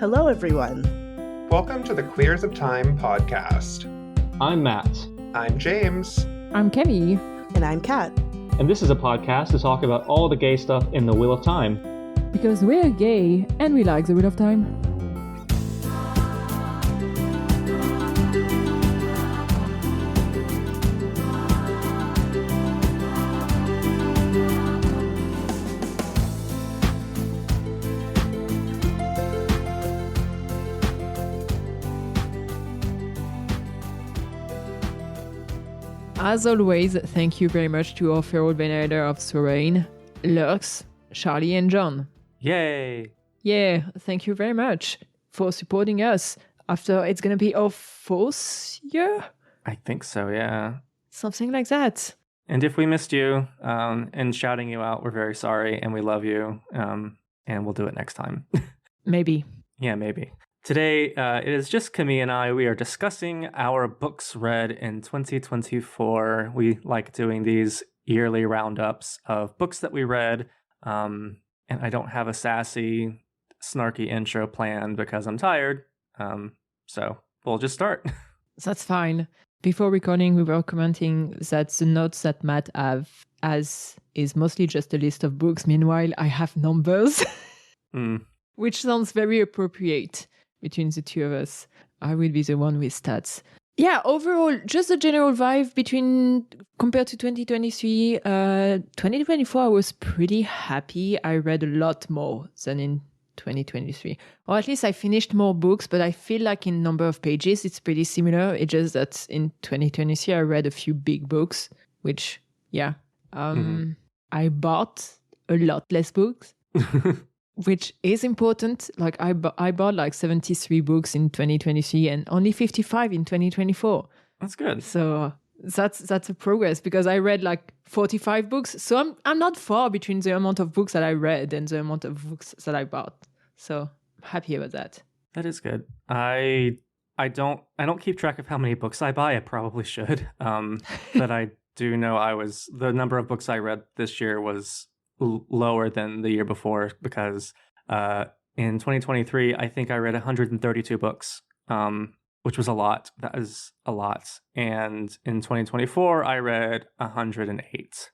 Hello, everyone. Welcome to the Queers of Time podcast. I'm Matt. I'm James. I'm Camille. And I'm Kat. And this is a podcast to talk about all the gay stuff in the Wheel of Time. Because we're gay and we like the Wheel of Time. As always, thank you very much to our feral venator of Sorain, Lurks, Charlie and John. Yay! Yeah, thank you very much for supporting us after it's going to be our fourth year? I think so, yeah. Something like that. And if we missed you and shouting you out, we're very sorry and we love you. And we'll do it next time. Maybe. Yeah, maybe. Today, it is just Camille and I. We are discussing our books read in 2024. We like doing these yearly roundups of books that we read. And I don't have a sassy, snarky intro planned because I'm tired. So we'll just start. That's fine. Before recording, we were commenting that the notes that Matt has is mostly just a list of books. Meanwhile, I have numbers, which sounds very appropriate between the two of us. I will be the one with stats. Yeah, overall, just a general vibe compared to 2023. 2024, I was pretty happy. I read a lot more than in 2023. Or at least I finished more books, but I feel like in number of pages, it's pretty similar. It's just that in 2023, I read a few big books, which, yeah. I bought a lot less books. Which is important. Like I bought like 73 books in 2023 and only 55 in 2024. That's good. So that's a progress because I read like 45 books. So I'm not far between the amount of books that I read and the amount of books that I bought. So I'm happy about that. That is good. I don't keep track of how many books I buy. I probably should. But I do know the number of books I read this year was lower than the year before because in 2023 I think I read 132 books, which was a lot. That is a lot. And in 2024 I read 108.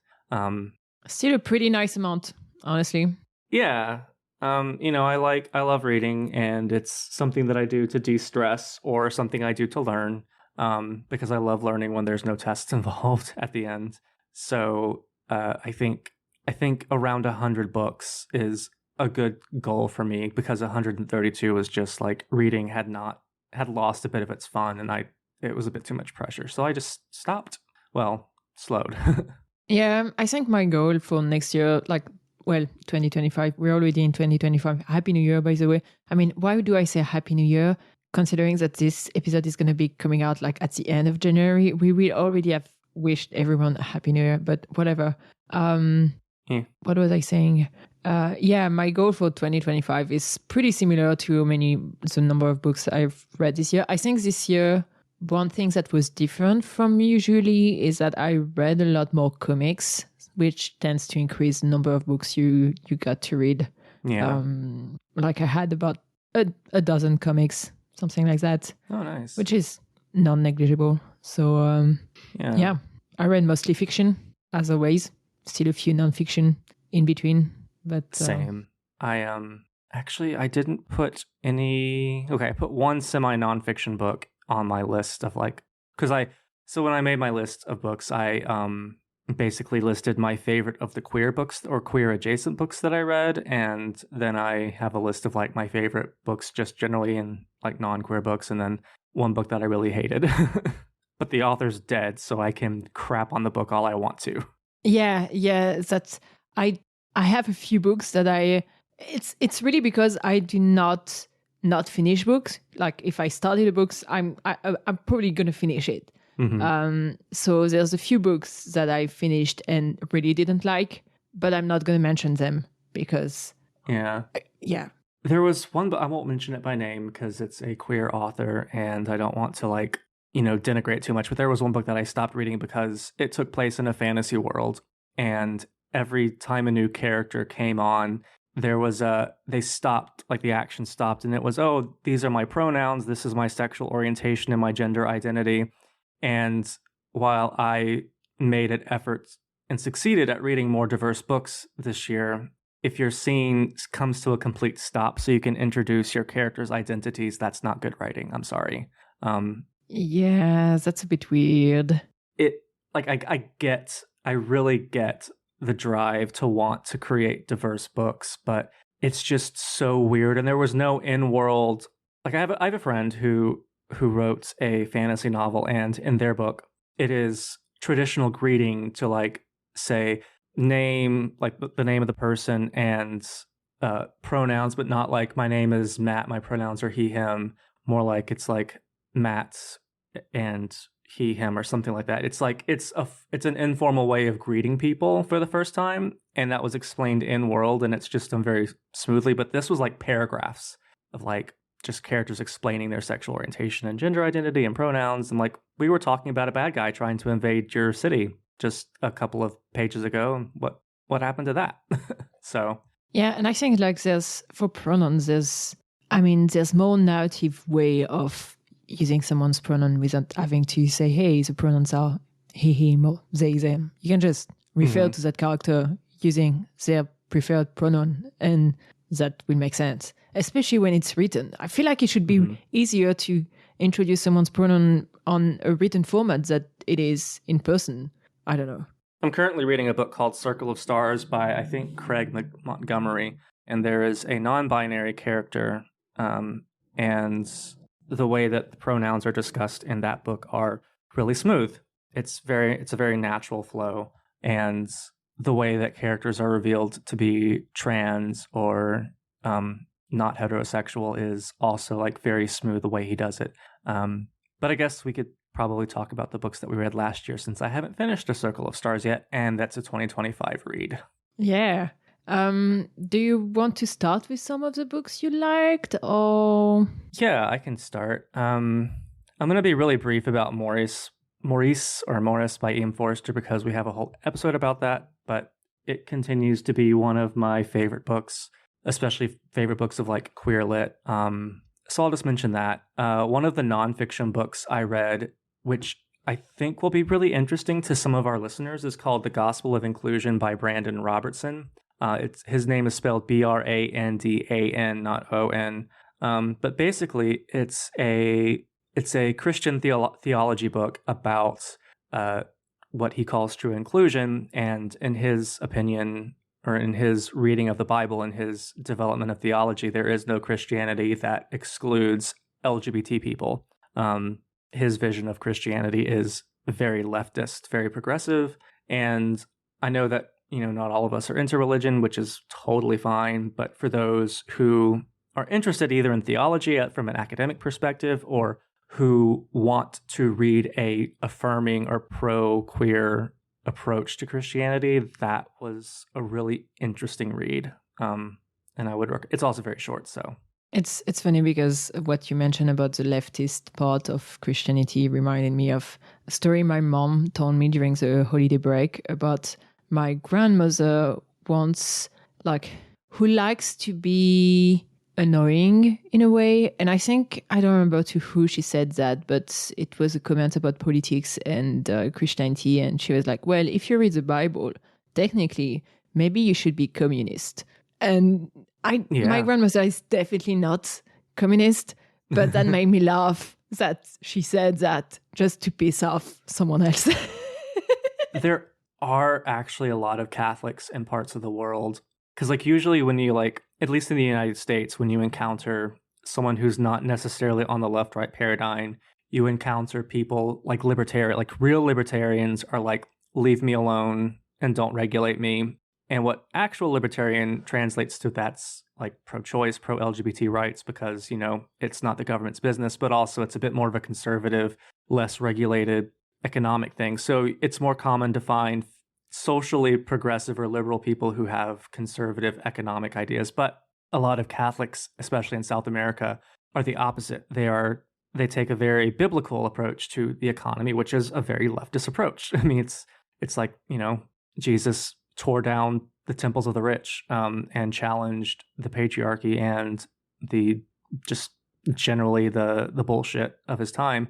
Still a pretty nice amount, honestly. Yeah. I love reading, and it's something that I do to de-stress or something I do to learn, because I love learning when there's no tests involved at the end. So I think around 100 books is a good goal for me because 132 was just like reading had lost a bit of its fun, and it was a bit too much pressure. So I just stopped. Well, slowed. Yeah, I think my goal for next year, 2025, we're already in 2025. Happy New Year, by the way. I mean, why do I say Happy New Year? Considering that this episode is going to be coming out like at the end of January, we will already have wished everyone a Happy New Year, but whatever. What was I saying? My goal for 2025 is pretty similar to the number of books I've read this year. I think this year, one thing that was different from usually is that I read a lot more comics, which tends to increase the number of books you got to read. Yeah. I had about a dozen comics, something like that. Oh, nice. Which is non-negligible. So, I read mostly fiction, as always. Still a few non-fiction in between, but same. I didn't put any. Okay, I put one semi-nonfiction book on my list of so when I made my list of books, I basically listed my favorite of the queer books or queer adjacent books that I read, and then I have a list of like my favorite books just generally in like non-queer books, and then one book that I really hated. But the author's dead, so I can crap on the book all I want to. Yeah, that's I have a few books that it's really because I do not finish books. Like if I started a book, I'm probably gonna finish it. Mm-hmm. So there's a few books that I finished and really didn't like, but I'm not gonna mention them because there was one, but I won't mention it by name because it's a queer author and I don't want to denigrate too much. But there was one book that I stopped reading because it took place in a fantasy world, and every time a new character came on, there was they stopped, like the action stopped, and it was, oh, these are my pronouns, this is my sexual orientation and my gender identity. And while I made an effort and succeeded at reading more diverse books this year, if your scene comes to a complete stop so you can introduce your characters' identities, that's not good writing. I'm sorry. Yeah, that's a bit weird. I really get the drive to want to create diverse books, but it's just so weird. And there was no in-world, like I have a friend who wrote a fantasy novel, and in their book, it is traditional greeting to like say name, like the name of the person, and pronouns, but not like my name is Matt, my pronouns are he, him. More like it's like Matt and he, him, or something like that. It's like it's an informal way of greeting people for the first time, and that was explained in world, and it's just done very smoothly. But this was like paragraphs of like just characters explaining their sexual orientation and gender identity and pronouns, and like we were talking about a bad guy trying to invade your city just a couple of pages ago, and what happened to that? So yeah, and I think like for pronouns, there's more narrative way of using someone's pronoun without having to say, hey, the pronouns are he, him, or they, them. You can just refer to that character using their preferred pronoun, and that will make sense, especially when it's written. I feel like it should be easier to introduce someone's pronoun on a written format that it is in person. I don't know. I'm currently reading a book called Circle of Stars by, I think, Craig Montgomery, and there is a non-binary character, and the way that the pronouns are discussed in that book are really smooth. It's a very natural flow, and the way that characters are revealed to be trans or not heterosexual is also like very smooth the way he does it. But I guess we could probably talk about the books that we read last year, since I haven't finished A Circle of Stars yet, and that's a 2025 read. Yeah. Do you want to start with some of the books you liked, or? Yeah, I can start. I'm going to be really brief about Maurice by Ian Forster, because we have a whole episode about that, but it continues to be one of my favorite books, especially favorite books of like queer lit. So I'll just mention that. One of the nonfiction books I read, which I think will be really interesting to some of our listeners, is called The Gospel of Inclusion by Brandon Robertson. His name is spelled Brandan, not O-N. But basically, it's a Christian theology book about what he calls true inclusion. And in his opinion, or in his reading of the Bible and his development of theology, there is no Christianity that excludes LGBT people. His vision of Christianity is very leftist, very progressive. And I know that, not all of us are into religion, which is totally fine. But for those who are interested either in theology from an academic perspective, or who want to read a affirming or pro-queer approach to Christianity, that was a really interesting read. And I would it's also very short, so. It's funny because what you mentioned about the leftist part of Christianity reminded me of a story my mom told me during the holiday break about my grandmother once, who likes to be annoying in a way. And I think, I don't remember to who she said that, but it was a comment about politics and Christianity. And she was like, well, if you read the Bible, technically, maybe you should be communist. And my grandmother is definitely not communist, but that made me laugh that she said that just to piss off someone else. There are actually a lot of Catholics in parts of the world, because usually when you at least in the United States, when you encounter someone who's not necessarily on the left-right paradigm, you encounter people like real libertarians are like, leave me alone and don't regulate me. And what actual libertarian translates to, that's like pro-choice, pro-LGBT rights, because, it's not the government's business, but also it's a bit more of a conservative, less regulated economic thing. So it's more common to find socially progressive or liberal people who have conservative economic ideas. But a lot of Catholics, especially in South America, are the opposite. They take a very biblical approach to the economy, which is a very leftist approach. I mean, it's like, Jesus tore down the temples of the rich, and challenged the patriarchy and the just generally the bullshit of his time.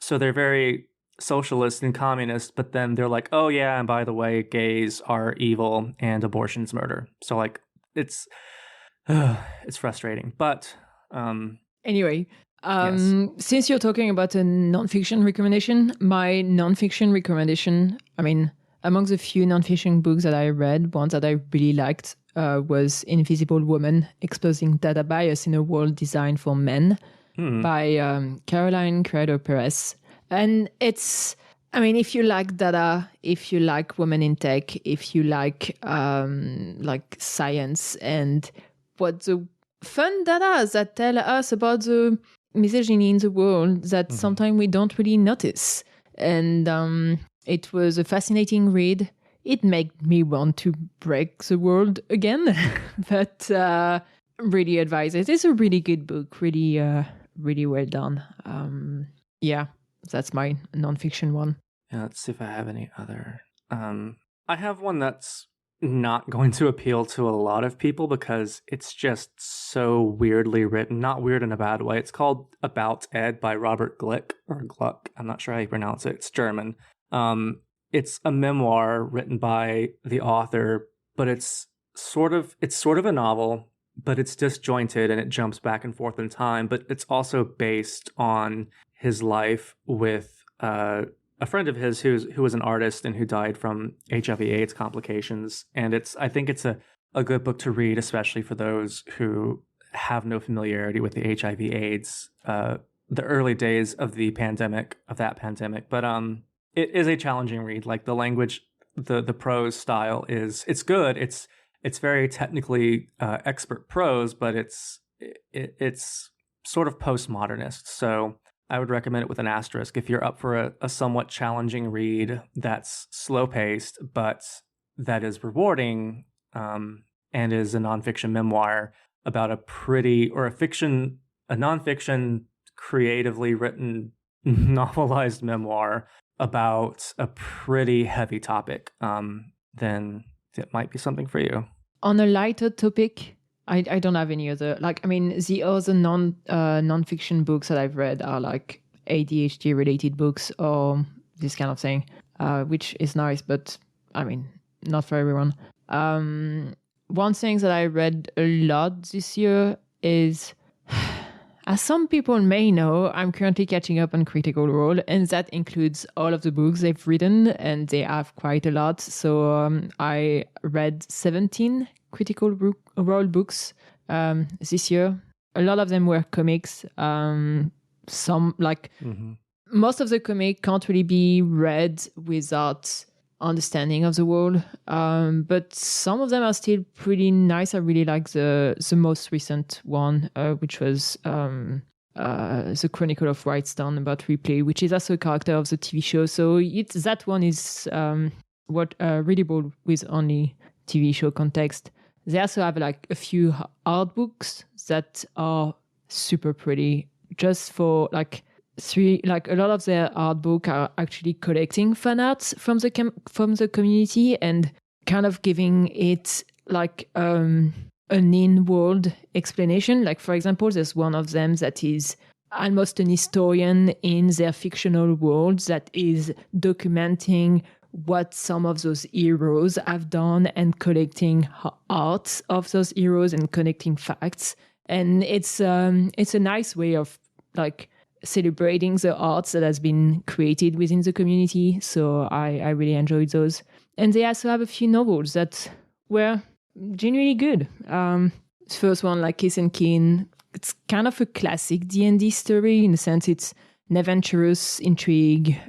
So they're very socialist and communist, but then they're like, oh yeah, and by the way, gays are evil and abortion's murder. So like it's frustrating. But anyway, yes. Since you're talking about a nonfiction recommendation, my nonfiction recommendation, I mean, among the few nonfiction books that I read, one that I really liked was Invisible Woman, Exposing Data Bias in a World Designed for Men by Caroline Criado Perez. And it's, I mean, if you like data, if you like women in tech, if you like science and what the fun data that tell us about the misogyny in the world that sometimes we don't really notice. And it was a fascinating read. It made me want to break the world again, but really advise it. It's a really good book, really well done. Yeah, that's my nonfiction one. Yeah, let's see if I have any other. I have one that's not going to appeal to a lot of people because it's just so weirdly written. Not weird in a bad way. It's called About Ed by Robert Glick or Gluck. I'm not sure how you pronounce it. It's German. It's a memoir written by the author, but it's sort of a novel, but it's disjointed and it jumps back and forth in time. But it's also based on his life with a friend of his who was an artist and who died from HIV/AIDS complications. And I think it's a good book to read, especially for those who have no familiarity with the HIV/AIDS, the early days of that pandemic. But it is a challenging read. Like the language, the prose style it's good. It's very technically expert prose, but it's sort of postmodernist. So I would recommend it with an asterisk if you're up for a somewhat challenging read that's slow-paced, but that is rewarding, and is a nonfiction memoir about a nonfiction creatively written novelized memoir about a pretty heavy topic, then it might be something for you. On a lighter topic, I don't have any other, the other non-fiction books that I've read are like ADHD related books or this kind of thing, which is nice, but I mean, not for everyone. One thing that I read a lot this year is, as some people may know, I'm currently catching up on Critical Role, and that includes all of the books they've written, and they have quite a lot. So I read 17 Critical Role books this year. A lot of them were comics. Some most of the comic can't really be read without understanding of the world, but some of them are still pretty nice. I really like the most recent one, which was the Chronicle of Whitestone about Ripley, which is also a character of the TV show. So that one is readable with only TV show context. They also have like a few art books that are super pretty, just for like a lot of their art book are actually collecting fan arts from the community and kind of giving it like an in-world explanation. Like, for example, there's one of them that is almost an historian in their fictional world that is documenting what some of those heroes have done and collecting art of those heroes and connecting facts. And it's a nice way of like celebrating the arts that has been created within the community. So I really enjoyed those. And they also have a few novels that were genuinely good. The first one, like Kiss and Kin, it's kind of a classic D&D story in the sense it's an adventurous intrigue.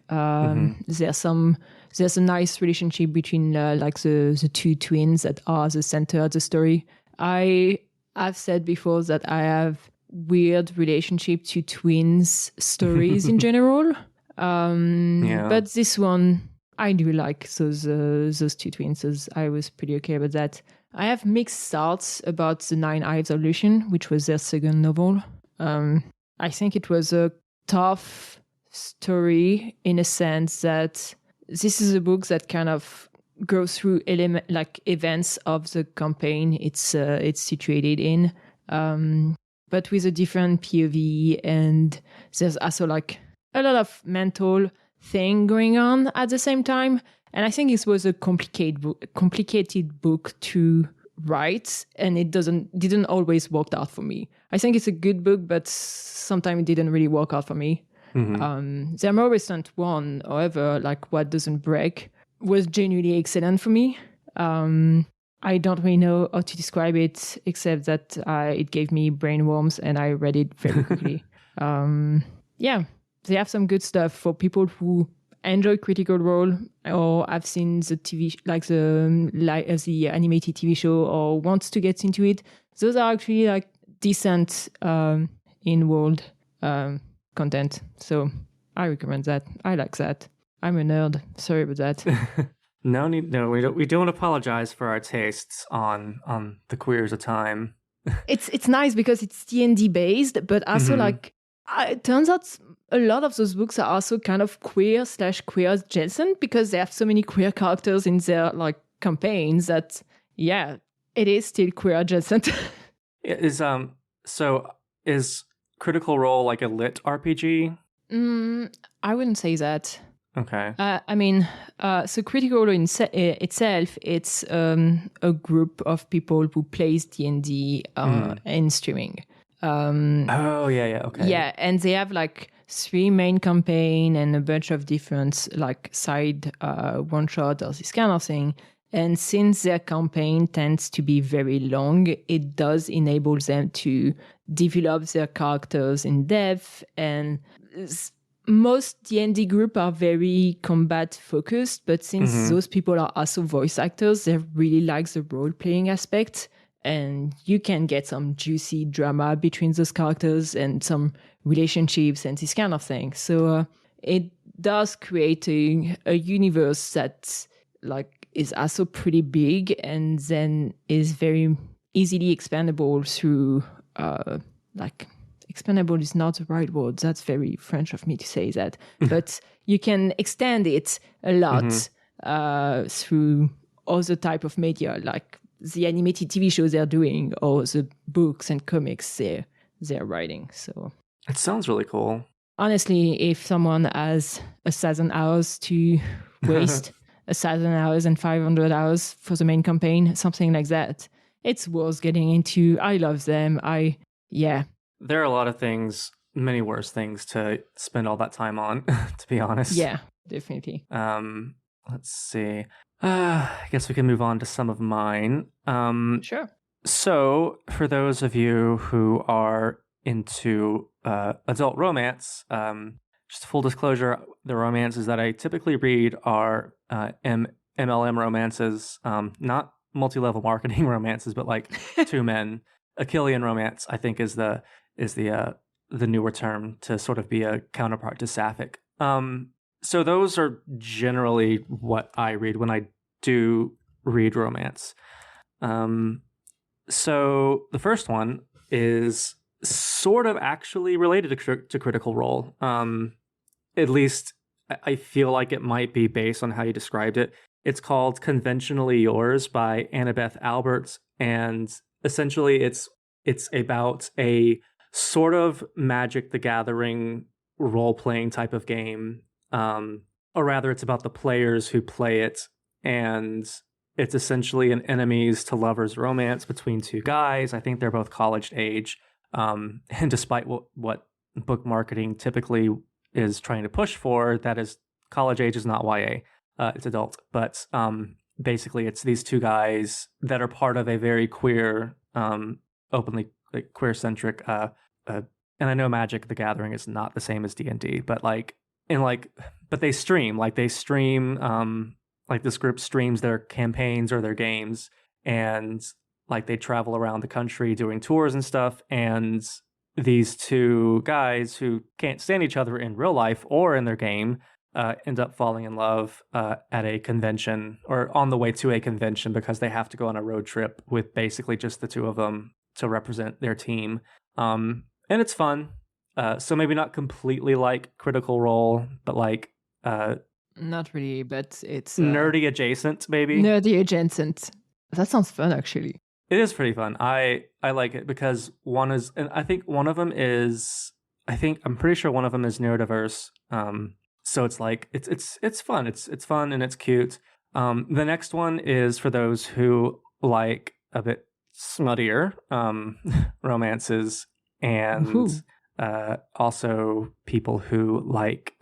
There's a nice relationship between the two twins that are the center of the story. I've said before that I have weird relationship to twins stories in general. But this one, I do like those two twins. So I was pretty okay about that. I have mixed thoughts about The Nine Lives of Lucian, which was their second novel. I think it was a tough story in a sense that this is a book that kind of go through events of the campaign it's situated in, but with a different POV, and there's also like a lot of mental thing going on at the same time. And I think it was a complicated book to write, and it didn't always work out for me. I think it's a good book, but sometimes it didn't really work out for me. The more recent one, however, like What Doesn't Break, was genuinely excellent for me. I don't really know how to describe it, except that it gave me brain worms, and I read it very quickly. Yeah, they have some good stuff for people who enjoy Critical Role or have seen the TV, like the animated TV show, or wants to get into it. Those are actually like decent in-world content. So I recommend that. I like that. I'm a nerd. Sorry about that. No, we don't apologize for our tastes on the Queers of Time. It's nice because it's D&D based, but also like it turns out a lot of those books are also kind of queer/queer adjacent, because they have so many queer characters in their like campaigns that it is still queer adjacent. Is Critical Role like a lit RPG? I wouldn't say that. Okay. I mean, so Critical Role itself, it's a group of people who plays D&D in streaming. Okay. Yeah, and they have like 3 main campaign and a bunch of different like side one shot or this kind of thing. And since their campaign tends to be very long, it does enable them to develop their characters in depth. And most D&D group are very combat focused, but since those people are also voice actors, they really like the role playing aspect. And you can get some juicy drama between those characters and some relationships and this kind of thing. So it does create a universe that like is also pretty big, and then is very easily expandable through expandable is not the right word. That's very French of me to say that. But you can extend it a lot through other type of media, like the animated TV shows they're doing, or the books and comics they're writing. So it sounds really cool. Honestly, if someone has 1,000 hours to waste, 1,000 hours and 500 hours for the main campaign, something like that, it's worth getting into. I love them. There are a lot of things, many worse things to spend all that time on, to be honest. Yeah, definitely. Let's see. I guess we can move on to some of mine. Sure. So, for those of you who are into adult romance, just full disclosure, the romances that I typically read are MLM romances, not multi-level marketing romances, but like 2 men. Achillean romance, I think, is the newer term to sort of be a counterpart to Sapphic. So those are generally what I read when I do read romance. So the first one is sort of actually related to Critical Role. At least I feel like it might be based on how you described it. It's called Conventionally Yours by Annabeth Alberts, and essentially it's about a sort of Magic the Gathering role-playing type of game. Or rather, it's about the players who play it, and it's essentially an enemies to lovers romance between 2 guys. I think they're both college age. And despite what book marketing typically is trying to push for, that is, college age is not YA. It's adult. But basically, it's these 2 guys that are part of a very queer, openly like queer-centric, and I know Magic the Gathering is not the same as D&D, but but they stream, like this group streams their campaigns or their games, and like they travel around the country doing tours and stuff, and these 2 guys who can't stand each other in real life or in their game end up falling in love at a convention, or on the way to a convention, because they have to go on a road trip with basically just the 2 of them to represent their team. And it's fun. So maybe not completely like Critical Role, but like Not really, but it's nerdy adjacent, maybe. Nerdy adjacent. That sounds fun, actually. It is pretty fun. I like it because one is, and I think one of them is, I'm pretty sure one of them is neurodiverse. So it's like it's fun. It's fun and it's cute. The next one is for those who like a bit smuttier romances, and also people who like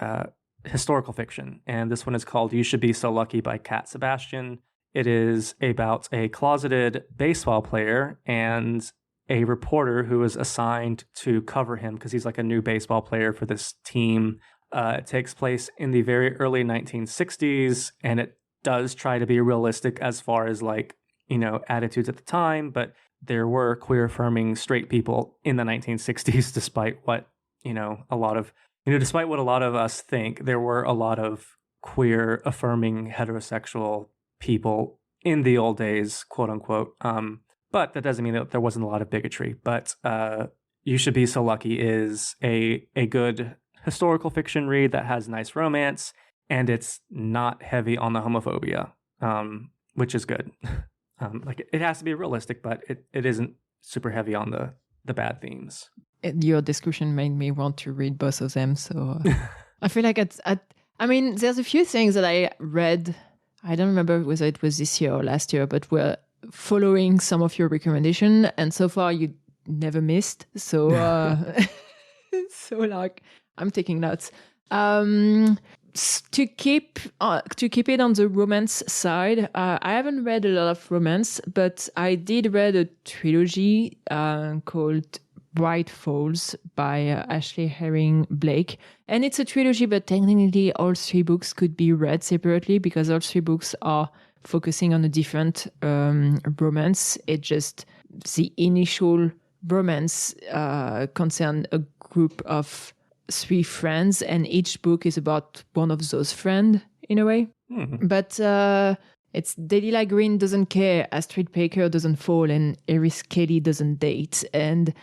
historical fiction. And this one is called "You Should Be So Lucky" by Cat Sebastian. It is about a closeted baseball player and a reporter who is assigned to cover him because he's like a new baseball player for this team. It takes place in the very early 1960s, and it does try to be realistic as far as like, attitudes at the time, but there were queer affirming straight people in the 1960s, despite what, despite what a lot of us think, there were a lot of queer affirming heterosexual people in the old days, quote unquote. But that doesn't mean that there wasn't a lot of bigotry. But You Should Be So Lucky is a good historical fiction read that has nice romance, and it's not heavy on the homophobia, which is good. It has to be realistic, but it isn't super heavy on the bad themes. Your description made me want to read both of them. So I feel like there's a few things that I read. I don't remember whether it was this year or last year, but we're following some of your recommendation, and so far you never missed. So, I'm taking notes. To keep it on the romance side, I haven't read a lot of romance, but I did read a trilogy called Bright Falls by Ashley Herring Blake. And it's a trilogy, but technically all three books could be read separately because all three books are focusing on a different romance. It just, the initial romance concerned a group of three friends, and each book is about one of those friends in a way. But it's Delilah Green doesn't care, Astrid Baker doesn't fall, and Eris Kelly doesn't date. And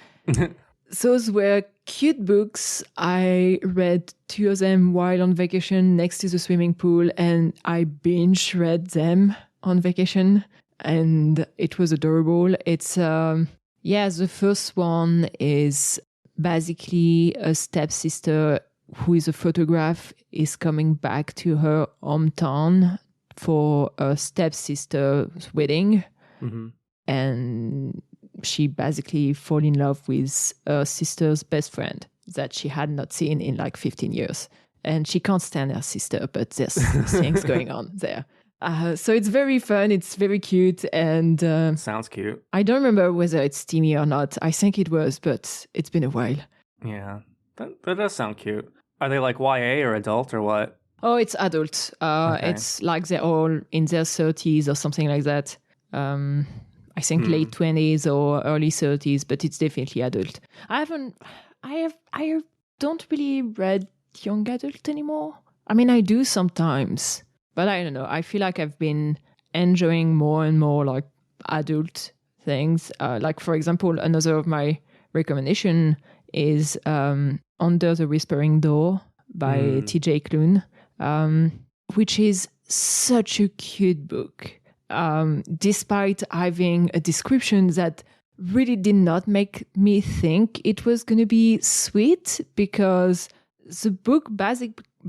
those were cute books. I read two of them while on vacation next to the swimming pool, and I binge read them on vacation, and it was adorable. It's the first one is basically a stepsister who is a photograph is coming back to her hometown for a stepsister's wedding. And she basically fall in love with her sister's best friend that she had not seen in like 15 years. And she can't stand her sister, but there's things going on there. So it's very fun. It's very cute. And sounds cute. I don't remember whether it's steamy or not. I think it was, but it's been a while. Yeah, that does sound cute. Are they like YA or adult or what? Oh, it's adult. Okay. It's like they're all in their 30s or something like that. I think late 20s or early 30s, but it's definitely adult. I don't really read young adult anymore. I mean, I do sometimes, but I don't know. I feel like I've been enjoying more and more like adult things. Like, for example, another of my recommendation is Under the Whispering Door by T.J. Klune, which is such a cute book. Despite having a description that really did not make me think it was going to be sweet, because the book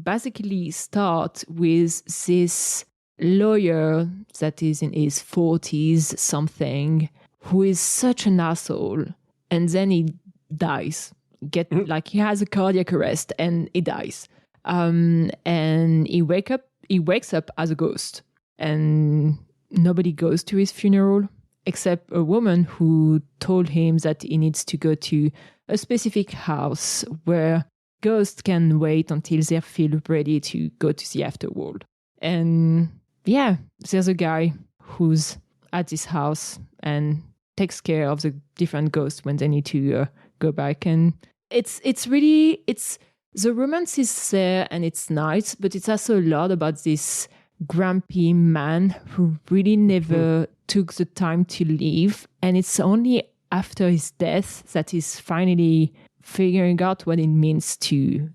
basically starts with this lawyer that is in his 40s something, who is such an asshole, and then he dies. He has a cardiac arrest and he dies. And he wakes up as a ghost, and nobody goes to his funeral except a woman who told him that he needs to go to a specific house where ghosts can wait until they feel ready to go to the afterworld. And yeah, there's a guy who's at this house and takes care of the different ghosts when they need to go back. And it's the romance is there and it's nice, but it's also a lot about this grumpy man who really never took the time to leave, and it's only after his death that he's finally figuring out what it means to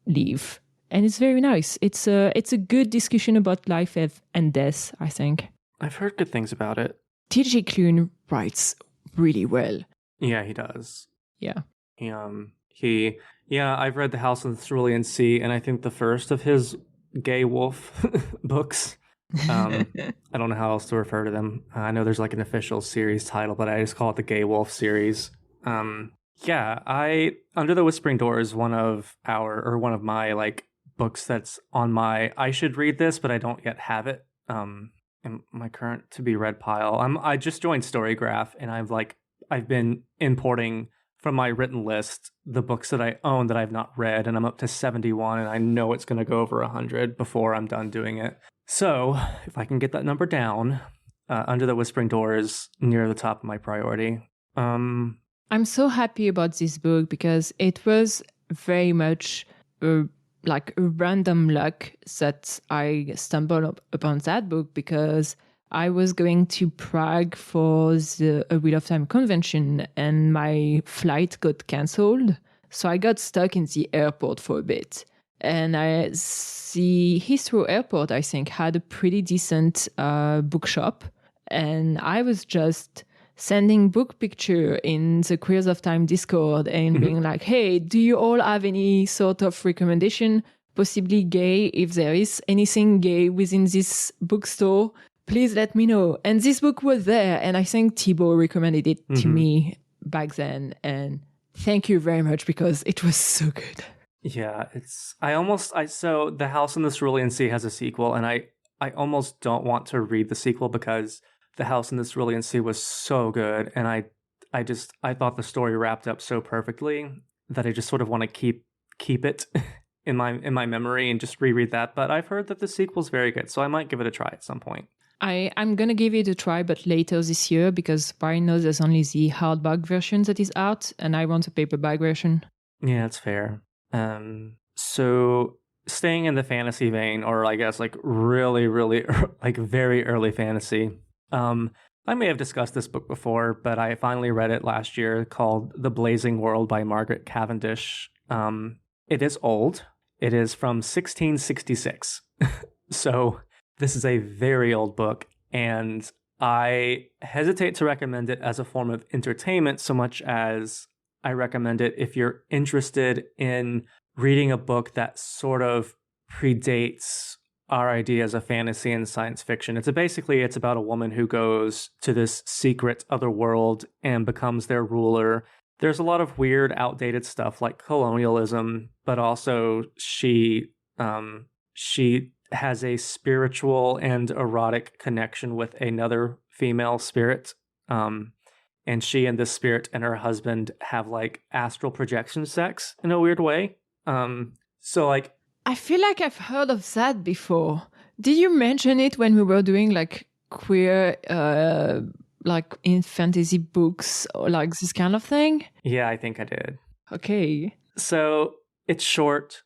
leave. And it's very nice. It's a good discussion about life and death, I think. I've heard good things about it. TJ Klune writes really well. Yeah, he does. Yeah. I've read The House on the Cerulean Sea, and I think the first of his gay wolf books. I don't know how else to refer to them. I know there's like an official series title, but I just call it the Gay Wolf series. Under the Whispering Door is one of my like books that's on my I should read this, but I don't yet have it. In my current to be read pile. I just joined Storygraph, and I've been importing from my written list the books that I own that I've not read, and I'm up to 71, and I know it's going to go over 100 before I'm done doing it. So if I can get that number down, Under the Whispering Door is near the top of my priority. I'm so happy about this book because it was very much like a random luck that I stumbled upon that book, because I was going to Prague for the A Wheel of Time convention and my flight got cancelled. So I got stuck in the airport for a bit. And the Heathrow Airport, I think, had a pretty decent bookshop. And I was just sending book picture in the Queers of Time Discord and being like, hey, do you all have any sort of recommendation, possibly gay? If there is anything gay within this bookstore, please let me know. And this book was there. And I think Thibaut recommended it to me back then. And thank you very much, because it was so good. Yeah, so The House on the Cerulean Sea has a sequel, and I almost don't want to read the sequel because The House in the Cerulean Sea was so good, and I thought the story wrapped up so perfectly that I just sort of want to keep it in my memory and just reread that. But I've heard that the sequel's very good, so I might give it a try at some point. I'm gonna give it a try, but later this year, because Brian knows there's only the hardback version that is out, and I want a paperback version. Yeah, that's fair. So staying in the fantasy vein, or I guess like really, really like very early fantasy. I may have discussed this book before, but I finally read it last year, called The Blazing World by Margaret Cavendish. It is old. It is from 1666. So this is a very old book, and I hesitate to recommend it as a form of entertainment so much as I recommend it if you're interested in reading a book that sort of predates our ideas of fantasy and science fiction. It's about a woman who goes to this secret other world and becomes their ruler. There's a lot of weird, outdated stuff like colonialism, but also she has a spiritual and erotic connection with another female spirit. And she and this spirit and her husband have like astral projection sex in a weird way. So like, I feel like I've heard of that before. Did you mention it when we were doing like queer, like in fantasy books or like this kind of thing? Yeah, I think I did. Okay. So it's short.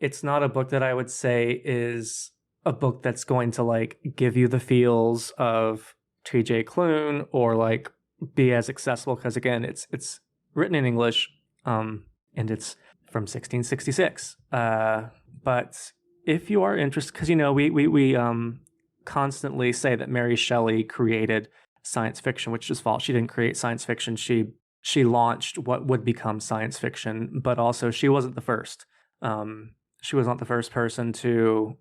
It's not a book that I would say is a book that's going to like give you the feels of TJ Klune or like be as accessible, because again, it's written in English, and it's from 1666. But if you are interested, because we constantly say that Mary Shelley created science fiction, which is false. She didn't create science fiction. She launched what would become science fiction, but also she wasn't the first. She was not the first person to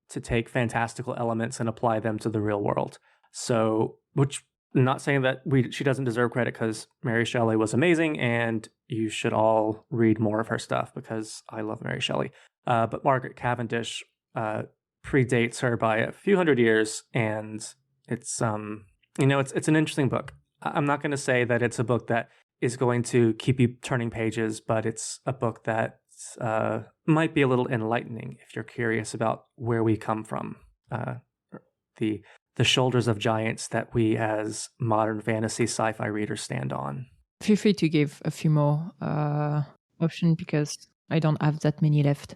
take fantastical elements and apply them to the real world. So, which not saying that she doesn't deserve credit, because Mary Shelley was amazing, and you should all read more of her stuff because I love Mary Shelley. But Margaret Cavendish predates her by a few hundred years, and it's it's an interesting book. I'm not going to say that it's a book that is going to keep you turning pages, but it's a book that might be a little enlightening if you're curious about where we come from, the shoulders of giants that we as modern fantasy sci-fi readers stand on. Feel free to give a few more options, because I don't have that many left.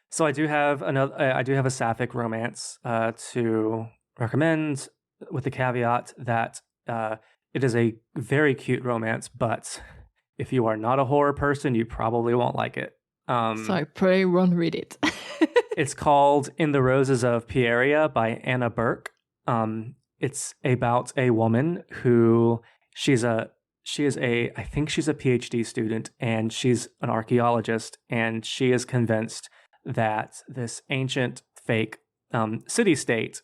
So I do have a sapphic romance to recommend, with the caveat that it is a very cute romance, but if you are not a horror person, you probably won't like it. So I probably won't read it. It's called In the Roses of Pieria by Anna Burke. It's about a woman who she is a I think she's a PhD student, and she's an archaeologist, and she is convinced that this ancient fake city-state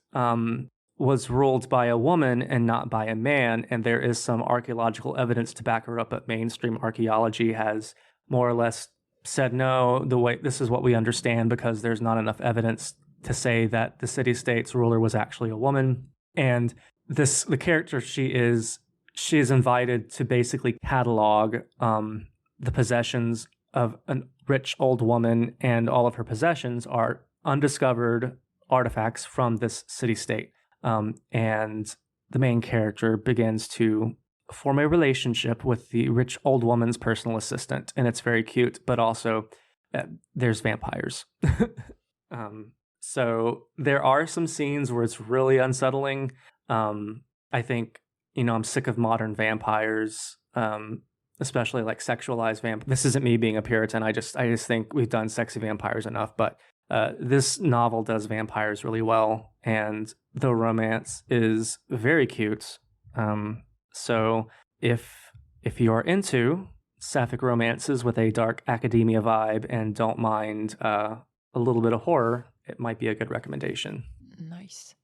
was ruled by a woman and not by a man, and there is some archaeological evidence to back her up, but mainstream archaeology has more or less said no, this is what we understand, because there's not enough evidence to say that the city-state's ruler was actually a woman. And the character she is invited to basically catalog the possessions of a rich old woman, and all of her possessions are undiscovered artifacts from this city-state. And the main character begins to form a relationship with the rich old woman's personal assistant, and it's very cute, but also there's vampires. So there are some scenes where it's really unsettling. I think, I'm sick of modern vampires, especially like sexualized vampires. This isn't me being a Puritan. I just think we've done sexy vampires enough, but this novel does vampires really well, and the romance is very cute. So if you're into sapphic romances with a dark academia vibe and don't mind a little bit of horror, it might be a good recommendation. Nice.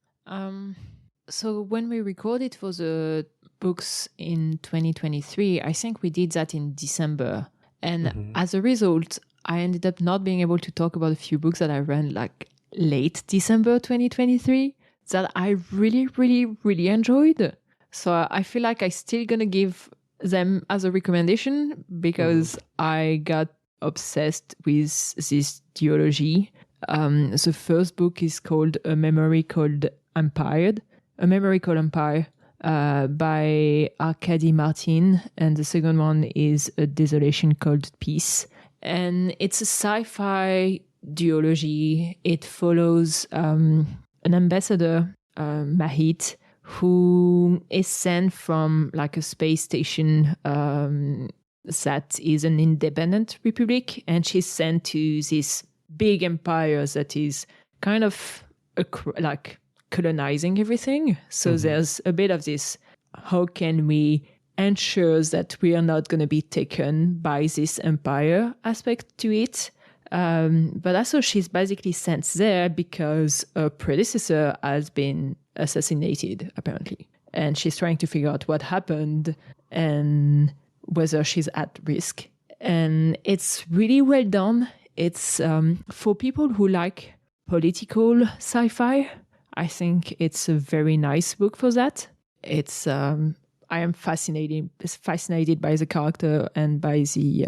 So when we recorded for the books in 2023, I think we did that in December. And as a result, I ended up not being able to talk about a few books that I read like late December 2023 that I really, really, really enjoyed. So I feel like I'm still going to give them as a recommendation because I got obsessed with this duology. The first book is called A Memory Called Empire by Arkady Martin. And the second one is A Desolation Called Peace. And it's a sci-fi duology. It follows an ambassador, Mahit, who is sent from like a space station that is an independent republic, and she's sent to this big empire that is kind of like colonizing everything. So there's a bit of this, how can we ensure that we are not going to be taken by this empire aspect to it? But also she's basically sent there because her predecessor has been assassinated, apparently. And she's trying to figure out what happened and whether she's at risk. And it's really well done. It's for people who like political sci-fi. I think it's a very nice book for that. It's I am fascinated by the character and by the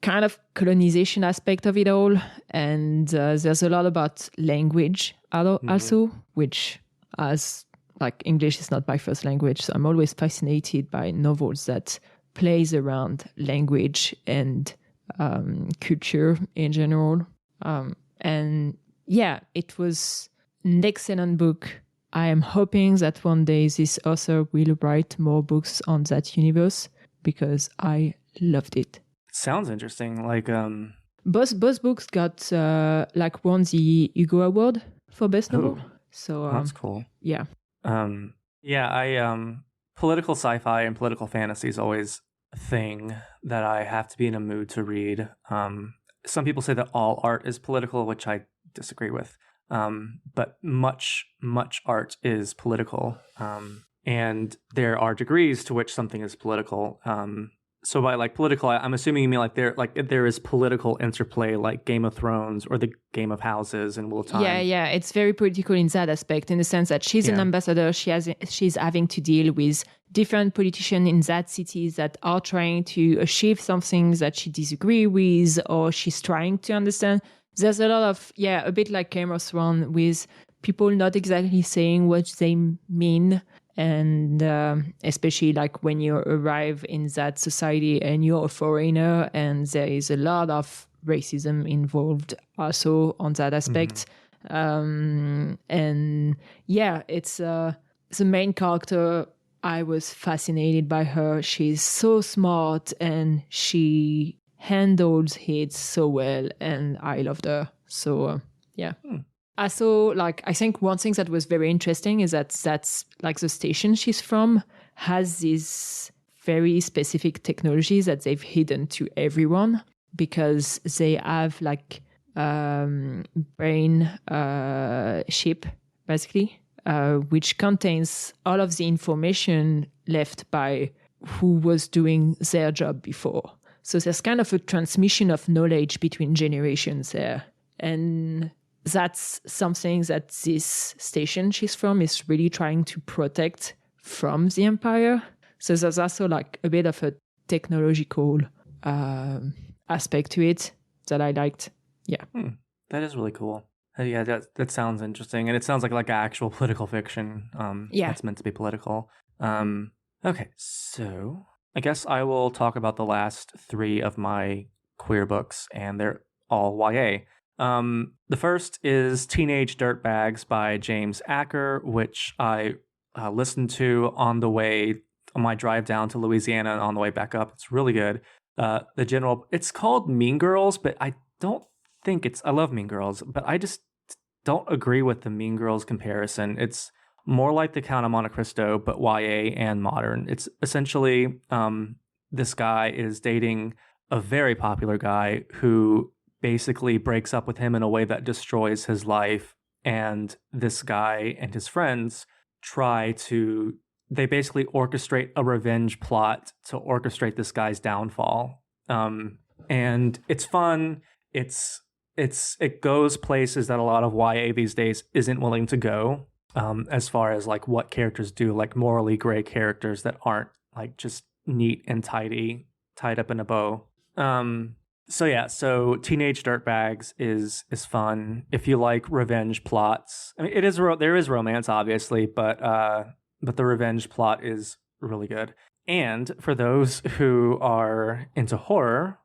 kind of colonization aspect of it all. And there's a lot about language also, which as like English is not my first language, so I'm always fascinated by novels that plays around language and culture in general. And yeah, it was an excellent book. I am hoping that one day this author will write more books on that universe because I loved it. Sounds interesting. Like both books got won the Hugo Award for best novel. So that's cool. Yeah. I political sci-fi and political fantasy is always a thing that I have to be in a mood to read. Some people say that all art is political, which I disagree with. But much art is political. And there are degrees to which something is political. So by like political, I'm assuming you mean there is political interplay like Game of Thrones or the Game of Houses and Wheel of Time. Yeah, it's very political in that aspect, in the sense that she's an ambassador. She's having to deal with different politicians in that city that are trying to achieve something that she disagrees with, or she's trying to understand. There's a lot of, a bit like Game of Thrones, with people not exactly saying what they mean. And especially like when you arrive in that society and you're a foreigner, and there is a lot of racism involved also on that aspect. And it's the main character. I was fascinated by her. She's so smart, and she handles it so well, and I loved her. So yeah. Also, like, I think one thing that was very interesting is that's like the station she's from has these very specific technologies that they've hidden to everyone, because they have like brain chip, basically, which contains all of the information left by who was doing their job before. So there's kind of a transmission of knowledge between generations there. And that's something that this station she's from is really trying to protect from the Empire. So there's also like a bit of a technological aspect to it that I liked. Yeah. That is really cool. Yeah, that sounds interesting. And it sounds like actual political fiction. That's meant to be political. Okay, so I guess I will talk about the last 3 of my queer books, and they're all YA. The first is Teenage Dirtbags by James Acker, which I listened to on my drive down to Louisiana and on the way back up. It's really good. It's called Mean Girls, but I don't think I love Mean Girls, but I just don't agree with the Mean Girls comparison. It's more like The Count of Monte Cristo, but YA and modern. It's essentially this guy is dating a very popular guy who basically breaks up with him in a way that destroys his life. And this guy and his friends they basically orchestrate a revenge plot to orchestrate this guy's downfall. And it's fun. It goes places that a lot of YA these days isn't willing to go, as far as like what characters do, like morally gray characters that aren't like just neat and tidy, tied up in a bow. So Teenage Dirtbags is fun if you like revenge plots. I mean, there is romance, obviously, but the revenge plot is really good. And for those who are into horror,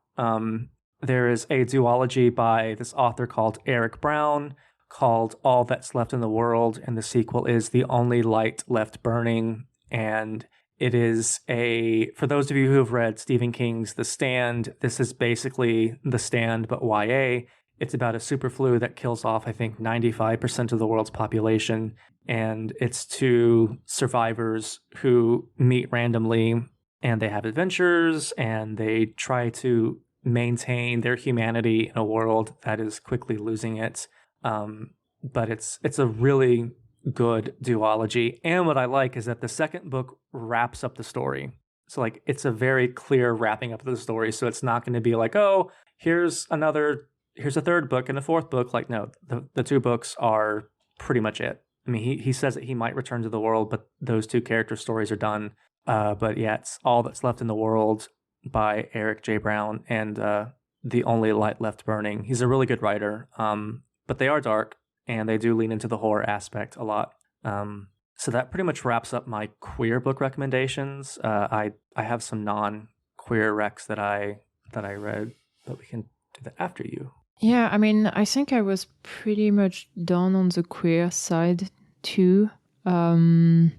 there is a duology by this author called Eric Brown called All That's Left in the World, and the sequel is The Only Light Left Burning. And it is for those of you who have read Stephen King's The Stand, this is basically The Stand, but YA. It's about a superflu that kills off, I think, 95% of the world's population. And it's 2 survivors who meet randomly, and they have adventures, and they try to maintain their humanity in a world that is quickly losing it. But it's a really good duology. And what I like is that the second book wraps up the story. So like it's a very clear wrapping up of the story. So it's not going to be like, oh, here's a 3rd book and a 4th book. Like, no, the 2 books are pretty much it. I mean, he says that he might return to the world, but those 2 character stories are done. But yeah, it's All That's Left in the World by Eric J. Brown, and The Only Light Left Burning. He's a really good writer, but they are dark, and they do lean into the horror aspect a lot. So that pretty much wraps up my queer book recommendations. I have some non-queer recs that I read, but we can do that after you. Yeah, I mean, I think I was pretty much done on the queer side too. One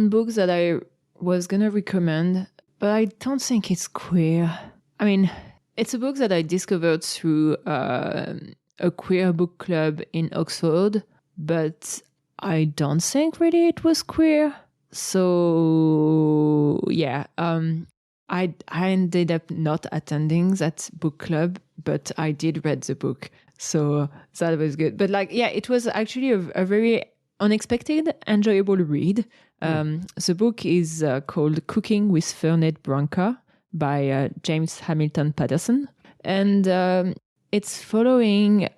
book that I was gonna recommend, but I don't think it's queer. I mean, it's a book that I discovered through a queer book club in Oxford, but I don't think really it was queer. So yeah, I ended up not attending that book club, but I did read the book, so that was good. But like, yeah, it was actually a very unexpected, enjoyable read. The book is called Cooking with Fernette Branca by James Hamilton Patterson, and it's following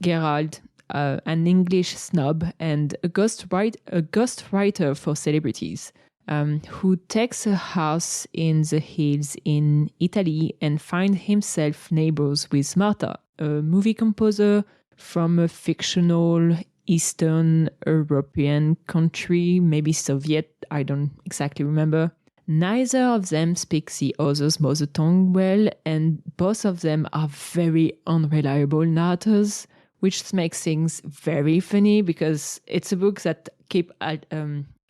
Gerald, an English snob and a ghostwriter for celebrities, who takes a house in the hills in Italy and finds himself neighbors with Marta, a movie composer from a fictional Eastern European country, maybe Soviet, I don't exactly remember. Neither of them speaks the other's mother tongue well, and both of them are very unreliable narrators, which makes things very funny because it's a book that keeps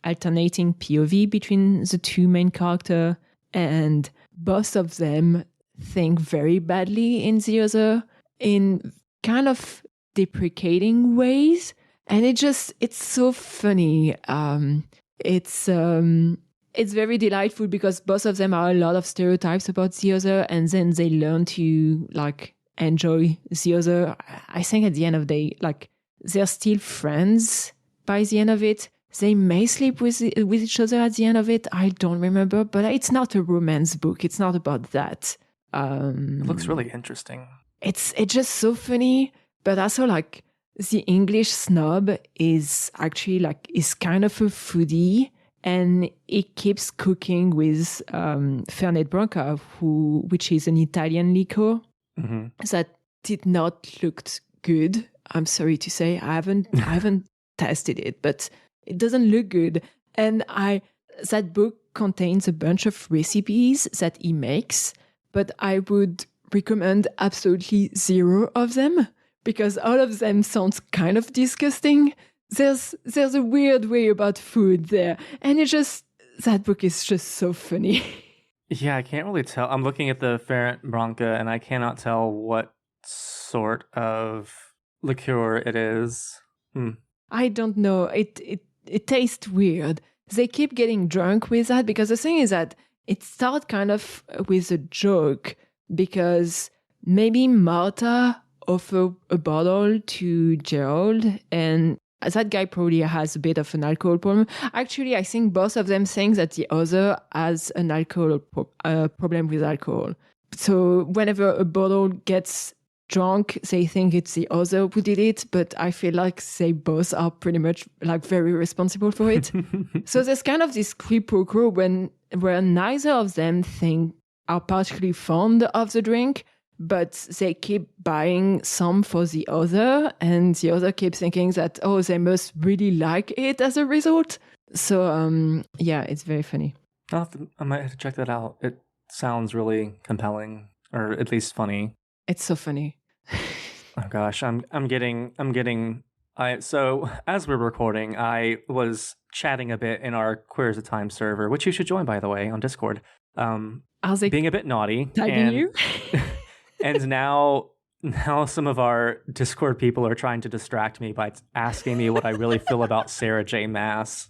alternating POV between the 2 main characters, and both of them think very badly in the other in kind of deprecating ways. And it's so funny. It's very delightful because both of them are a lot of stereotypes about the other, and then they learn to like enjoy the other. I think at the end of the day, like they're still friends by the end of it. They may sleep with each other at the end of it. I don't remember, but it's not a romance book. It's not about that. It looks really interesting. It's just so funny, but also like the English snob is actually like is kind of a foodie, and it keeps cooking with Fernet Branca, which is an Italian liquor that did not look good. I'm sorry to say, I haven't tested it, but it doesn't look good. And that book contains a bunch of recipes that he makes, but I would recommend absolutely 0 of them because all of them sounds kind of disgusting. There's a weird way about food there, and that book is just so funny. Yeah, I can't really tell. I'm looking at the Fernet Branca, and I cannot tell what sort of liqueur it is. I don't know. It tastes weird. They keep getting drunk with that because the thing is that it starts kind of with a joke because maybe Martha offered a bottle to Gerald, and that guy probably has a bit of an alcohol problem. Actually, I think both of them think that the other has an alcohol problem with alcohol. So whenever a bottle gets drunk, they think it's the other who did it, but I feel like they both are pretty much like very responsible for it. So there's kind of this quid pro quo where neither of them are particularly fond of the drink, but they keep buying some for the other, and the other keeps thinking that, oh, they must really like it as a result. So yeah, it's very funny. I might have to check that out. It sounds really compelling, or at least funny. It's so funny. Oh gosh, I'm getting. So as we're recording, I was chatting a bit in our Queers of Time server, which you should join, by the way, on Discord. Being a bit naughty, tagging you, and now some of our Discord people are trying to distract me by asking me what I really feel about Sarah J. Maas.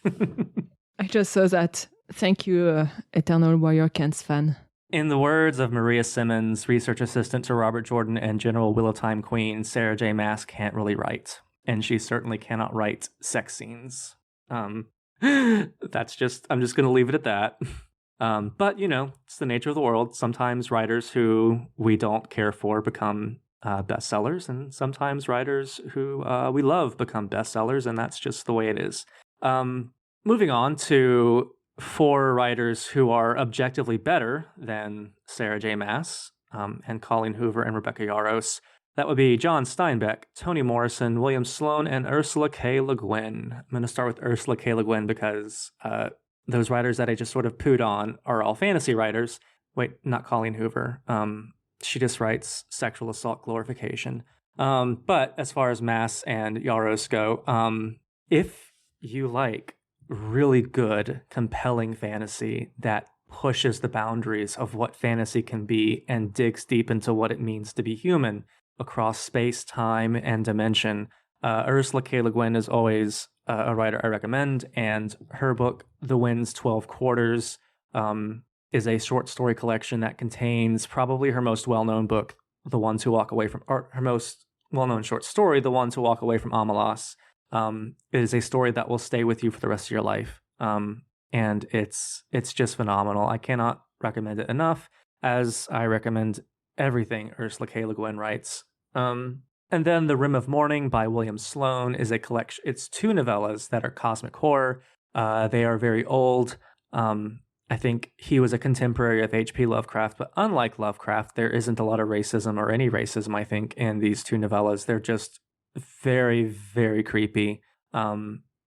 I just saw that. Thank you, Eternal Warrior Kent's fan. In the words of Maria Simmons, research assistant to Robert Jordan and General Wheel of Time Queen, Sarah J. Maas can't really write. And she certainly cannot write sex scenes. I'm just going to leave it at that. But, it's the nature of the world. Sometimes writers who we don't care for become bestsellers, and sometimes writers who we love become bestsellers, and that's just the way it is. Moving on to 4 writers who are objectively better than Sarah J. Maas and Colleen Hoover and Rebecca Yarros. That would be John Steinbeck, Toni Morrison, William Sloan, and Ursula K. Le Guin. I'm going to start with Ursula K. Le Guin because those writers that I just sort of pooed on are all fantasy writers. Wait, not Colleen Hoover. She just writes sexual assault glorification. But as far as Maas and Yarros go, if you like really good, compelling fantasy that pushes the boundaries of what fantasy can be and digs deep into what it means to be human across space, time, and dimension, Ursula K. Le Guin is always a writer I recommend, and her book, The Wind's 12 Quarters, is a short story collection that contains probably her most well-known book, The Ones Who Walk Away From, or her most well-known short story, The Ones Who Walk Away From Amalas. It is a story that will stay with you for the rest of your life. And it's just phenomenal. I cannot recommend it enough, as I recommend everything Ursula K. Le Guin writes. And then The Rim of Morning by William Sloan is a collection. It's 2 novellas that are cosmic horror. They are very old. I think he was a contemporary of H.P. Lovecraft, but unlike Lovecraft, there isn't a lot of racism or any racism, I think, in these 2 novellas. They're just very, very creepy.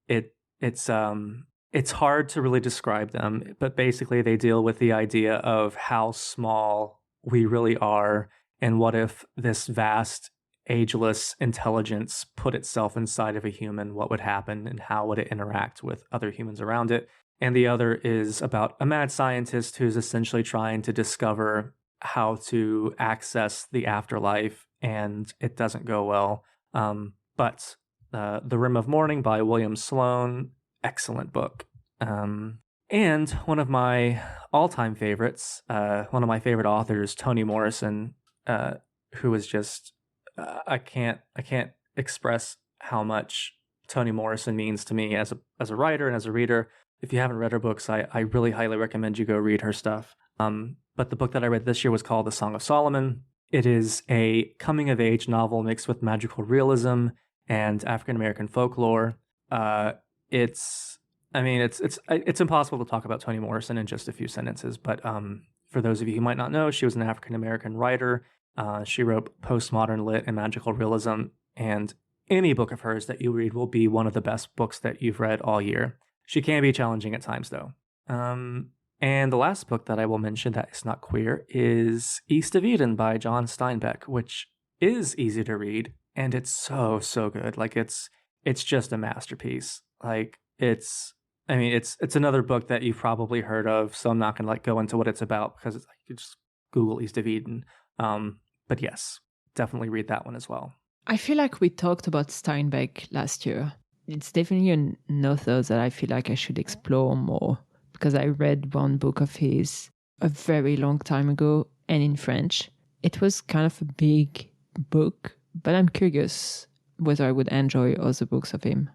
It's hard to really describe them, but basically they deal with the idea of how small we really are, and what if this vast, ageless intelligence put itself inside of a human, what would happen, and how would it interact with other humans around it. And the other is about a mad scientist who's essentially trying to discover how to access the afterlife, and it doesn't go well. But The Rim of Morning by William Sloane, excellent book. And one of my all-time favorites, one of my favorite authors, Toni Morrison, who is just I can't express how much Toni Morrison means to me as a writer and as a reader. If you haven't read her books, I really highly recommend you go read her stuff. But the book that I read this year was called The Song of Solomon. It is a coming-of-age novel mixed with magical realism and African-American folklore. It's impossible to talk about Toni Morrison in just a few sentences, but for those of you who might not know, she was an African-American writer. She wrote postmodern lit and magical realism, and any book of hers that you read will be one of the best books that you've read all year. She can be challenging at times, though. And the last book that I will mention that is not queer is East of Eden by John Steinbeck, which is easy to read, and it's so good. Like it's just a masterpiece. Like it's another book that you've probably heard of, so I'm not going to go into what it's about because it's you just Google East of Eden. But yes, definitely read that one as well. I feel like we talked about Steinbeck last year. It's definitely an author that I feel like I should explore more, because I read one book of his a very long time ago and in French. It was kind of a big book, but I'm curious whether I would enjoy other books of him.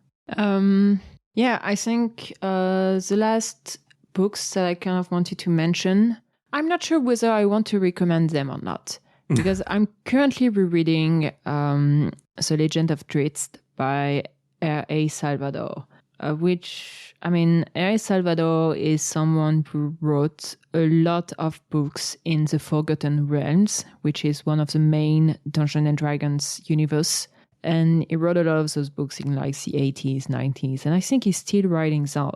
Yeah, I think the last books that I kind of wanted to mention, I'm not sure whether I want to recommend them or not, because I'm currently rereading The Legend of Drizzt by R.A. Salvador, which, R.A. Salvador is someone who wrote a lot of books in the Forgotten Realms, which is one of the main Dungeons and Dragons universe. And he wrote a lot of those books in the 80s, 90s. And I think he's still writing some.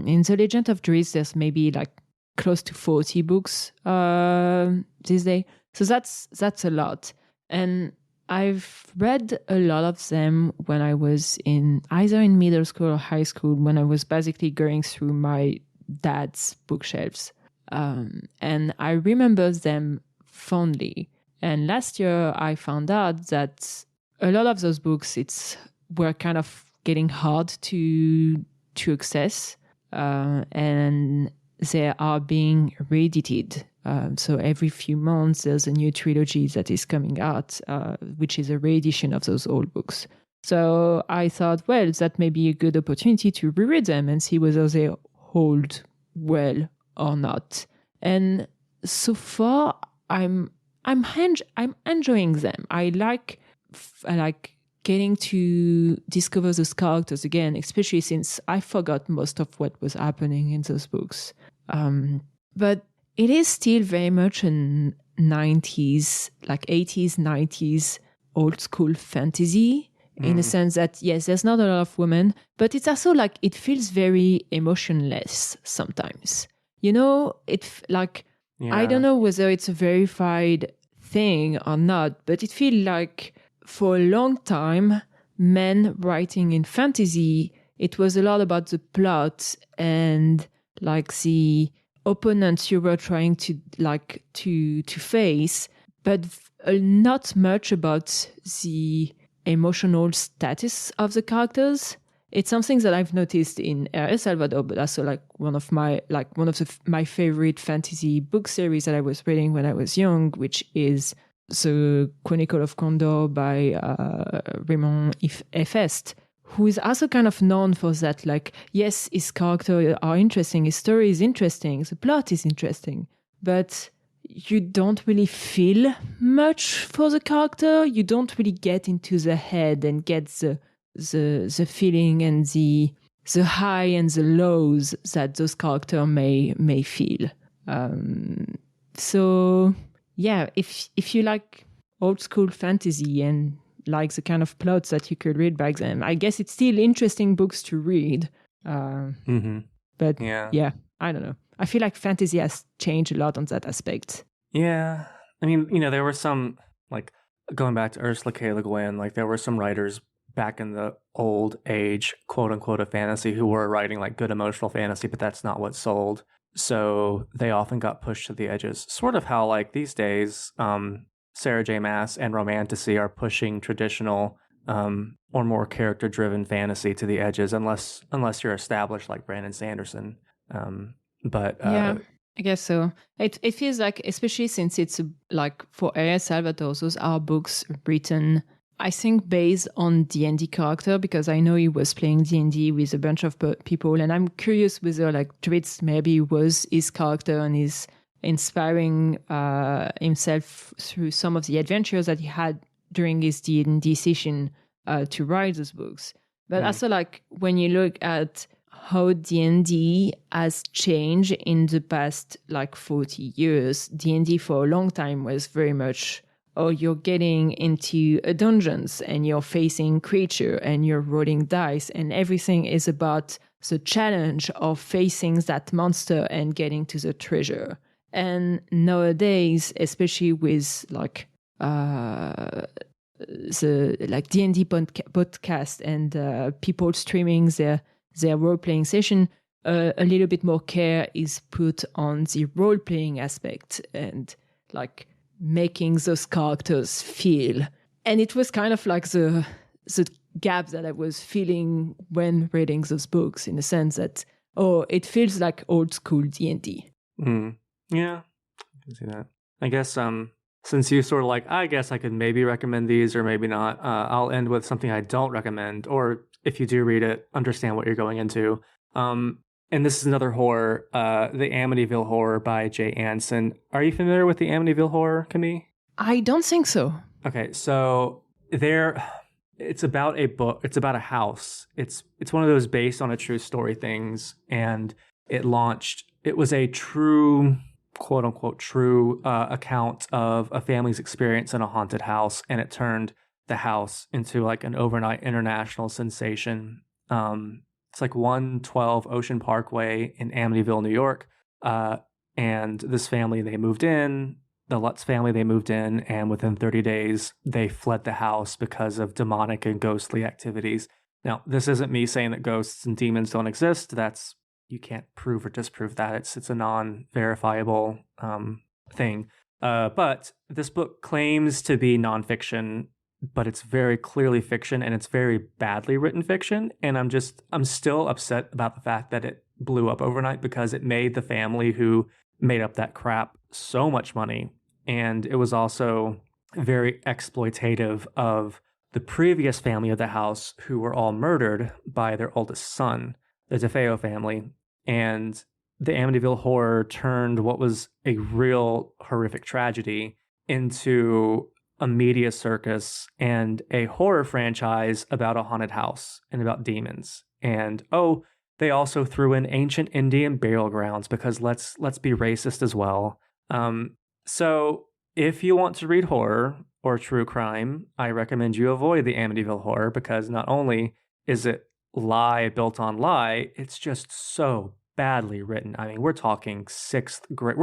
In The Legend of Drizzt, there's maybe close to 40 books these days. So that's a lot. And I've read a lot of them when I was either in middle school or high school, when I was basically going through my dad's bookshelves. And I remember them fondly. And last year I found out that a lot of those books were kind of getting hard to access, and they are being reedited. So every few months there's a new trilogy that is coming out, which is a reedition of those old books. So I thought, well, that may be a good opportunity to reread them and see whether they hold well or not. And so far, I'm enjoying them. I like getting to discover those characters again, especially since I forgot most of what was happening in those books. But it is still very much a 90s, 80s, 90s old school fantasy, in a sense that, yes, there's not a lot of women, but it's also it feels very emotionless sometimes. I don't know whether it's a verified thing or not, but it feels like for a long time, men writing in fantasy, it was a lot about the plot and the opponents you were trying to face, but not much about the emotional status of the characters. It's something that I've noticed in El Salvador, but also one of my favorite fantasy book series that I was reading when I was young, which is The Chronicle of Condor by Raymond F. Est, who is also kind of known for that. Yes, his characters are interesting, his story is interesting, the plot is interesting, but you don't really feel much for the character. You don't really get into the head and get the feeling and the high and the lows that those characters may feel. So yeah, if you like old school fantasy and the kind of plots that you could read back then, I guess it's still interesting books to read. But yeah, I don't know. I feel like fantasy has changed a lot on that aspect. Yeah. There were some, going back to Ursula K. Le Guin, there were some writers back in the old age, quote unquote, of fantasy who were writing good emotional fantasy, but that's not what sold. so they often got pushed to the edges. Sort of how, like, these days, Sarah J. Maas and Romantasy are pushing traditional or more character-driven fantasy to the edges, unless you're established like Brandon Sanderson. Yeah, I guess so. It feels like, especially since it's like for A.S. Salvatore, those are books written, I think, based on D&D character, because I know he was playing D&D with a bunch of people, and I'm curious whether like Dritz maybe was his character and is inspiring himself through some of the adventures that he had during his D&D session to write those books. But also, like, when you look at how D&D has changed in the past like 40 years, D&D for a long time was very much, oh, you're getting into a dungeons and you're facing creature and you're rolling dice and everything is about the challenge of facing that monster and getting to the treasure. And nowadays, especially with like the like D&D podcast and people streaming their role-playing session, a little bit more care is put on the role-playing aspect and like making those characters feel. And it was kind of like the gap that I was feeling when reading those books, in the sense that, oh, it feels like old school D&D. Yeah, I can see that. I guess since you sort of like, I guess I could maybe recommend these or maybe not, I'll end with something I don't recommend, or if you do read it, understand what you're going into. And this is another horror, the Amityville Horror by Jay Anson. Are you familiar with the Amityville Horror, Camille? I don't think so. Okay, so it's about a book. It's about a house. It's one of those based on a true story things, and it was a true, quote unquote, true account of a family's experience in a haunted house, and it turned the house into like an overnight international sensation. It's like 112 Ocean Parkway in Amityville, New York. And this family, they moved in, the Lutz family, they moved in, and within 30 days, they fled the house because of demonic and ghostly activities. Now, this isn't me saying that ghosts and demons don't exist. You can't prove or disprove that. It's a non-verifiable thing. But this book claims to be nonfiction, but it's very clearly fiction, and it's very badly written fiction. And I'm still upset about the fact that it blew up overnight, because it made the family who made up that crap so much money. And it was also very exploitative of the previous family of the house, who were all murdered by their oldest son, the DeFeo family. And the Amityville Horror turned what was a real horrific tragedy into a media circus and a horror franchise about a haunted house and about demons. And they also threw in ancient Indian burial grounds, because let's be racist as well. So if you want to read horror or true crime, I recommend you avoid the Amityville Horror, because not only is it lie built on lie, it's just so badly written. I mean, we're talking sixth grade.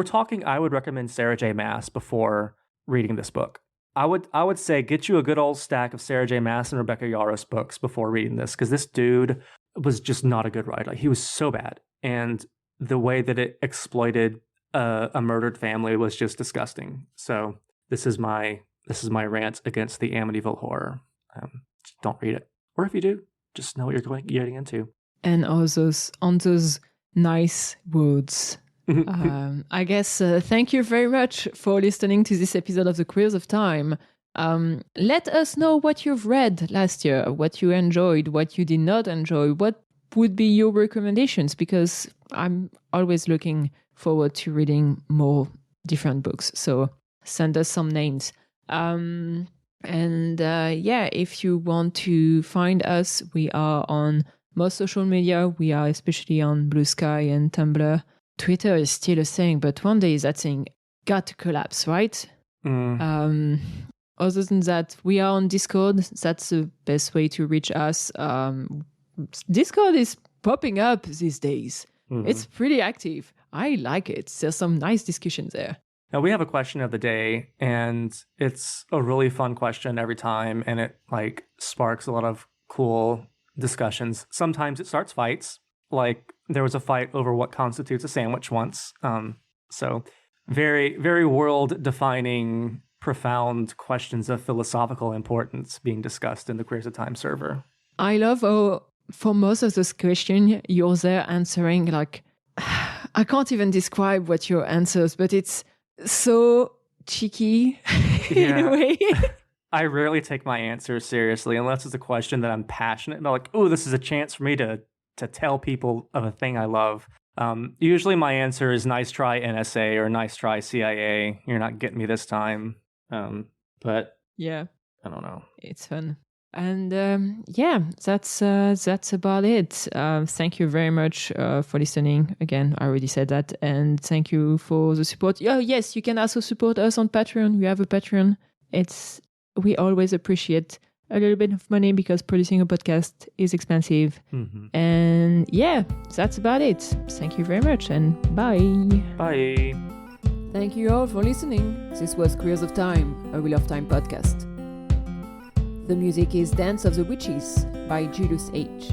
I would recommend Sarah J. Maas before reading this book. I would say get you a good old stack of Sarah J. Maas and Rebecca Yarros books before reading this, because this dude was just not a good writer. Like, he was so bad, and the way that it exploited a murdered family was just disgusting. So this is my rant against the Amityville Horror. Don't read it, or if you do, just know what you're getting into. And on those nice words, I guess thank you very much for listening to this episode of The Queers of Time. Let us know what you've read last year, what you enjoyed, what you did not enjoy, what would be your recommendations, because I'm always looking forward to reading more different books. So send us some names. If you want to find us, we are on most social media. We are especially on Blue Sky and Tumblr. Twitter is still a thing, but one day that thing got to collapse, right? Other than that, we are on Discord. That's the best way to reach us. Discord is popping up these days. Mm-hmm. It's pretty active. I like it. There's some nice discussions there. Now, we have a question of the day, and it's a really fun question every time, and it like sparks a lot of cool discussions. Sometimes it starts fights. like there was a fight over what constitutes a sandwich once. So very, very world-defining, profound questions of philosophical importance being discussed in the Queers of Time server. I love how for most of those questions, you're there answering like, I can't even describe what your answers, but it's so cheeky in a way. I rarely take my answers seriously unless it's a question that I'm passionate about. Like, oh, this is a chance for me to tell people of a thing I love. Usually my answer is nice try NSA or nice try CIA. You're not getting me this time. But yeah, I don't know. It's fun. And that's about it. Thank you very much for listening. Again, I already said that. And thank you for the support. Oh, yes, you can also support us on Patreon. We have a Patreon. We always appreciate a little bit of money because producing a podcast is expensive. Mm-hmm. And yeah, that's about it. Thank you very much and bye. Bye. Thank you all for listening. This was Queers of Time, a Wheel of Time podcast. The music is Dance of the Witches by Julius H.